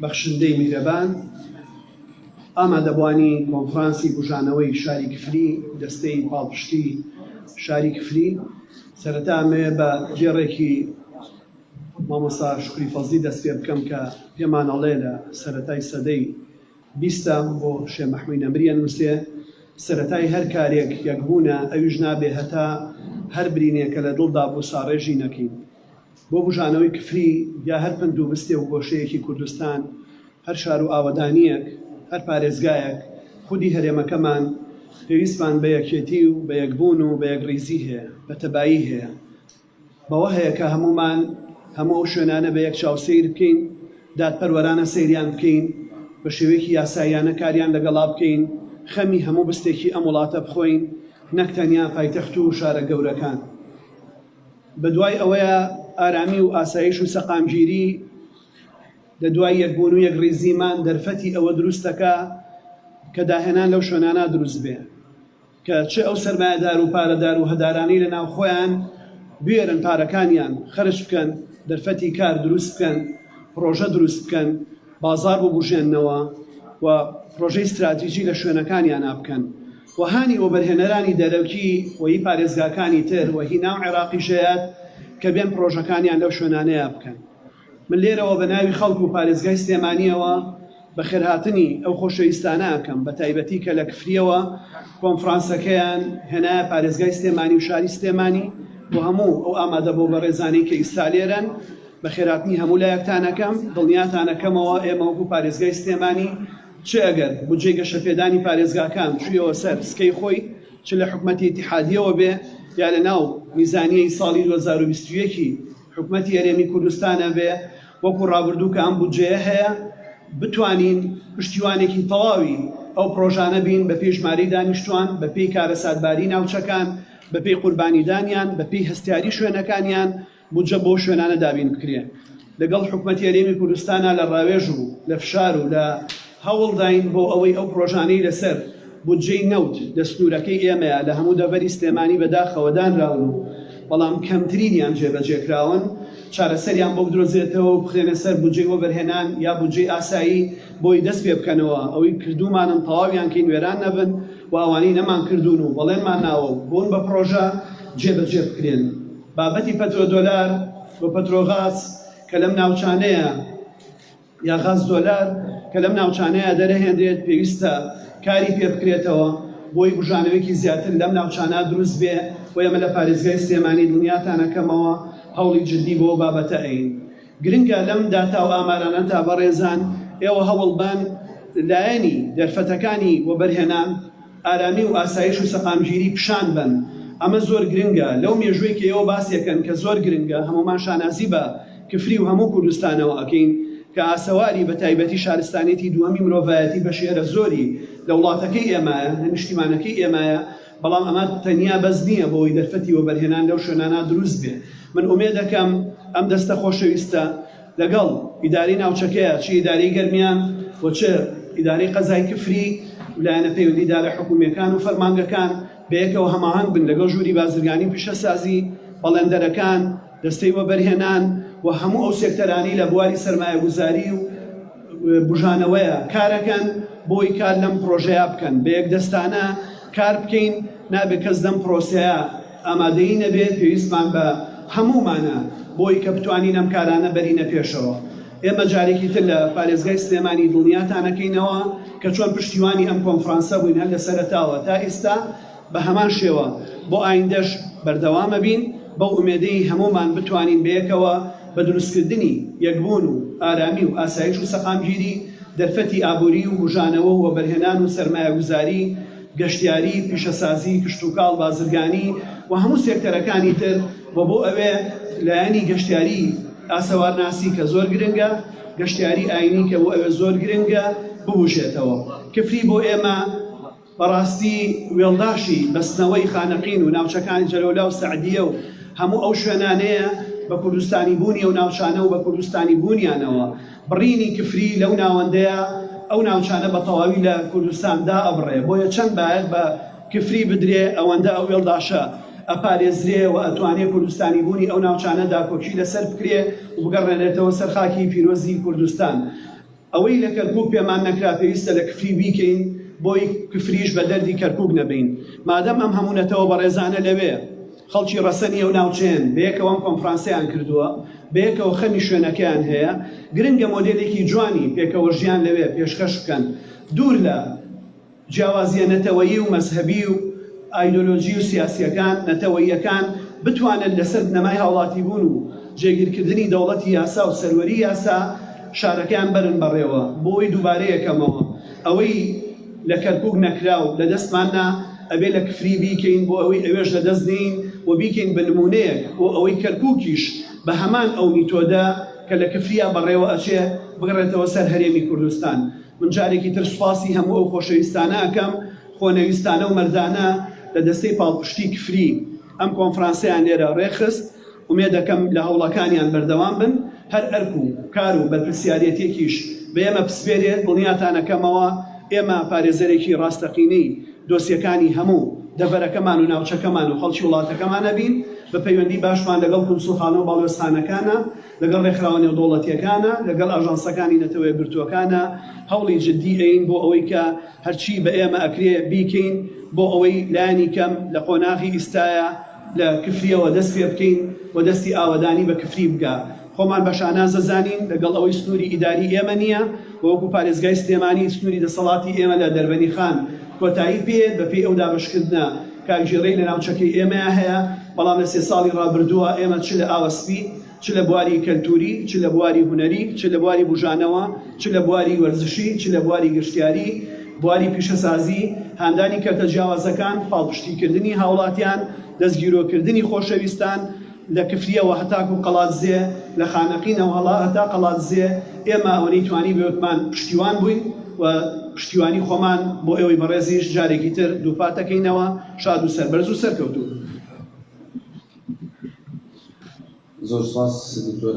بەخشندەی میرەبان ئامادەبوانی کۆنفرانسی بژانەوەی شاری کفری دەستەی پاڵپشتی شاری کفری سەرەتا ئەمەوێ بە جێڕێکی مامۆستا شکری فەزلی دەست پێ بکەم کە پێمان ئەڵێ لە سەرەتای سەدەی 20 بۆ شێخ مەحموود نەمریان نووسێ سەرەتای هەر کارێک یەکبوونە ئەویش نابێ هەتا هەر برینێکە لە دڵدا بۆ ساڕێژی نەکەین بۆ بژانەوەی کفری یا هەر پند و بستێ و گۆشەیەکی کوردستان هەر شار و ئاوەدانیەک هەر پارێزگایەک خودی هەرێمەکەمان پێویستمان بە یەکێتی و بە یەکبوون و بە یەکڕیزی هەیە بە تەبایی هەیە بەوە هەیە کە هەمومان هەموو ئەو شوێنانە بە یەک چاوسەیر بکەین دادپەروەرانە سەیریان بکەین بە شێوەیەکی یاساییانە کاریان لەگەڵا بکەین خەمی هەموو بستێکی ئەم وڵاتە بخۆین نەک تەنیا پایتەخت و شارە گەورەکان بە دوای ئەوەیە ئارامی و ئاسایش و سەقامگیری لە دوای یەکبوون و یەکڕیزیمان دەرفەتی ئەوە دروستەکە کە داهێنان لەو شوێنانە دروست بێ کە چه ئەو سەرمایەدار و پارەدار و هەدارانی لە ناو خۆیان بێرن پارەکانیان خەرج بکەن دەرفەتی کار دروست بکەن پرۆژە دروست بکەن بازار ببوژێننەوە و پرۆژەی استراتیژی لە شوێنەکانیان بکەن و هانی وەبەرهێنەرانی دەرەوکی وەی پارێزگاکانی تر و هی ناو عێراقیشەیەت کە بێن پرۆژەکانیان لەو شوێنانەیە بکەن من لێرەوە بە ناوی خەڵک و پارێزگای سلێمانیەوە بە خێرهاتنی ئەو خۆشەویستانە ئەکەم بە تایبەتی کە لە کفریەوە کۆنفرانسەکەیان هێنایە پارێزگای سلێمانی و شاری سلێمانی بۆ هەموو ئەو ئامادە بۆ بەڕێزانەی کە ئیستالێرن بە خێراتنی هەموو لایەکتانەکەم دڵنیاتانەکەمەوە ئێمە وەکو پارێزگای سلێمانی چه ئەگەر بودجێ گەشەپێدانی پارێزگاکان چوویەوە سەر سکەی خۆی چ لە حکومەتی ئیتیحادیەوە بێ یا لە ناو میزانیەی ساڵی 2021 حکومەتی هەرێمی کوردستانە بێ وەکو ڕابردوو کە ئەم بودجەیە هەیە بتوانین پشتیوانێکی تەواوی ئەو پرۆژانە بین بە پێی ژمارەی دانیشتوان بە پێی کارە سادباری ناوچەکان بە پێی قوربانیدانیان بە پێی هەستیاری شوێنەکانیان بودجە بۆ شوێنانە دابین بکرێ لەگەڵ حکومەتی هەرێمی کوردستانە لە ڕاوێژ و لە فشار و لە هەوڵداین بۆ ئەوەی ئەو پرۆژانەی لەسەر بودجەی نەوت دەستنورەکەی ئێمەیە لە هەموو دەڤەری سلێمانی بەداخەوە دانراون و بەڵام کەمترینیان جێبەجێکراون چارەسەریان بۆ بدرۆزێتەوە و بخرێنە سەر بودجەی وەبەرهێنان یا بودجەی ئاسایی بۆی دەست پێ بکەنەوە ئەوەی کردومانم تەواویان کەین وێران نەبن و ئەوانەی نەمان کردوون و بەڵێنمان ناوە بۆن بە پرۆژە جێبەجێ بکرێن بابەتی پەترۆدۆلار بۆ پەترۆغاز کە لەم ناوچانەیە یا غاز دۆلار کە لەم ناوچانەیە دەرەهێنرێت پێویستە کاری پێ بکرێتەوە بۆی بژانەوەیەکی زیاتر لەم ناوچانە دروست بێ و ئێمە لە پارێزگای سلێمانی دڵنیاتانەکەمەوە هەوڵی جددی بۆ بابەتە ئەین گرنگە لەم داتا و ئامارانە تا بەڕێزان ئێوە هەوڵ بن لایەنی دەرفەتەکانی وەبەرهێنان ئارامی و ئاسایش و سەقامگیری پیشان بن ئەمە زۆر گرنگە لەو مێژووی کە ئێوە باسیەکەن کە زۆر گرنگە هەمومان شانازی بە کفری و هەموو کوردستانەوە ئەکەین کە ئاسەواری بە تایبەتی شارستانێتی دووەمی مرۆڤایەتی بە شێرە زۆری لە وڵاتەکەی ئێمەیە لە نیشتیمانەکەی ئێمەیە بەڵام ئەمە تەنیا بەس نییە بۆی دەرفەتی وەبەرهێنان لەو شوێنانە دروست بێ من ئومێد دەکەم ئەم دەستە خۆشەویستە لەگەڵ ئیداری ناوچەکەیە چی ئیداری گەرمیان بۆ چه ئیداری قەزای کفری لایەنە پەیوەندیدا لە حکوومیەکان و فەرمانگەکان بەیەکەوە هەماهەنگ بن لەگەڵ ژووری بازرگانی پیشەسازی بەڵێندەرەکان دەستەی وەبەرهێنان و هەموو ئەو سێکتەرانی لە بواری سەرمایەگوزاری و بژانەوەیە کارەکەن بۆی کار لەم پرۆژەیە بکەن بە یەک دەستانە کار بکەین نابێت کەس دەم پرۆسەیە ئامادەیی نەبێت پێویستمان بە هەموومانە بۆی کە بتوانین ئەم کارانە بەرینە پێشەوە ئێمە جارێکی تر لە پارێزگای سلێمانی دڵنیاتانەکەینەوە کە چۆن پشتیوانی ئەم کۆنفرانسە بووین هەر لە سەرەتاوە تا ئێستا بە هەمان شێوە بۆ ئایندەش بەردەوامە بین بەو ئومێدەی هەمومان بتوانین بەیەکەوە بە دروستکردنی یەکبوون و ئارامی و ئاسایش و سەقامگیری دەرفەتی ئابووری و بژانەوە و وەبەرهێنان و سەرمایەگوزاری گەشتیاری پیشەسازی کشتوکاڵ بازرگانی و هەموو سێکتەرەکانی تر بۆ ئەوێ لایەنی گەشتیاری ئاسەوارناسی کە زۆر گرنگە گەشتیاری ئاینی کە بۆ ئەوێ زۆر گرنگە ببوژێتەوە کفری بۆ ئێمە بەڕاستی وێڵداشی بەستنەوەی خانەقین و ناوچەکانی جەلەولا و سەعدیە و هەموو ئەو شوێنانەیە بە کوردستانی بوونی و ناوچانە و بە کوردستانی بوونیانەوە بڕینی کفری لەو ناوەندەیە ئەو ناوچانە بە تەواوی لە کوردستاندا ئەبڕێ بۆیە چەند باید بە کفری بدرێ ئەوەندە ئەو وێڵداشە ئەپارێزرێ و ئەتوانێت کوردستانی بوونی ئەو ناوچانە داکۆکی لەسەر بکرێ و بگەڕێنێتەوە سەر خاکی پیرۆزی کوردستان ئەوەی لە کەرکووک پێمان نەکرا پێویستە لە کفری بیکەین بۆی کفریش بە دەردی کەرکووک نەبین. مادەم ئەم هەموونەتەوە بەڕێزانە لەوێ خەڵکی ڕەسەنی ئەو ناوچەیان بەیەکەوە ئەم کۆنفرانسیان کردووە، بەیەکەوە خەمی شوێنەکەیان هەیە، گرنگە مۆدێلێکی جوانی پێکەوە ژیان لەوێ پێشکەش بکەن، دوور لە جیاوازیە نەتەوەیی و مەزهەبی و ئایدۆلۆژی و سیاسیەکان نەتەوەییەکان بتوانن لەسەر نەمای هاوڵاتی بوون و جێگیرکردنی دەوڵەتی یاسا و سەروەری یاسا شارەکەیان بەرن بەڕێوە بۆی دووبارەیەکەمەوە ئەوەی لە کەرکووک نەکرا و لە دەستماننا ئەبێ لە کفری بیکەین بۆ ئەوەی ئەوێش لە دەست دێین و بیکەین بە نمونەیەک بۆ ئەوەی کەرکووکیش بە هەمان ئەو میتۆدە کە لە کفریە بەڕێوە ئەچێ بگەڕێتەوە سەر هەرێمی کوردستان. من جارێکی تر سوپاسی هەموو ئەو خۆشەویستانە ئەەکەم خۆنەویستانە و مەردانە لە دەستەی پاڵپشتی کفری ئەم کۆنفرانسیان لێرە ڕێخست، ومێ دەکەم لە هەوڵەکانیان بەردەوام بن، هەر ئەرک و کار و بەرپرسیارەتێکیش بە ئێمە پسپێرێت دڵنیاتانەکەمەوە ئێمە پارێزەرێکی ڕاستەقینەی دۆسیەکانی هەموو دەبەرەکەمان و ناوچەکەمان و خەڵکی وڵاتەکەمانە بین، بە پەیوەندی باشمان لەگەڵ کونسوڵخانە و باڵێستانەکانە، لەگەڵ ڕێکخراوە نێودەوڵەتیەکانە، لەگەڵ ئاژانسەکانی نەتەوەی گرتووەکانە هەوڵی جددی ئەین بۆ ئەوەی کە هەرچی بە ئێمە ئەکرێ بیکەین بۆ ئەوەی لایانی کەم لە قۆناغی ئیستایە لە کفریەوە دەست پێ بکەین و دەستی ئاوەدانی بە کفری بگا. خۆمان بە شانازە زانین لەگەڵ ئەوەی سنووری ئیداری ئێمە نییە، وەکو پارێزگای سلێمانی سنووری دەسەڵاتی ئێمە لە دەربەنی خان کۆتایی پێت بە پێی ئەو دابشکردنە کاکژێڕەی لە ناوچەکەی ئێمە هەیە، بەڵام لە 3 ساڵی ڕابردووە ئێمە چ لە ئاوەسپی، چ لە بواری کەلتوری، چ لە بواری هونەری، چ لە بواری بوژانەوە، چ لە بواری وەرزشی، چ لە بواری گشتیاری، بواری پیشەسازی، هاندانی کەرتە جیاوازەکان، پاڵپشتیکردنی هاوڵاتیان، دەستگیرۆکردنی خۆشەویستان لە کفریەوە هەتاکو قەڵاتزێ، لە خانەقینەوە هەتا قەڵاتزێ ئێمە ئەوەی توانی بێوتمان پشتیوان بووین و پشتیوانی خۆمان بۆ ئێوەی بەڕێزیش جارێکی تر دووپاتەکەینەوە. شاد و سەربەرز و سەرکەوتوو. زۆر سپاس دکتۆر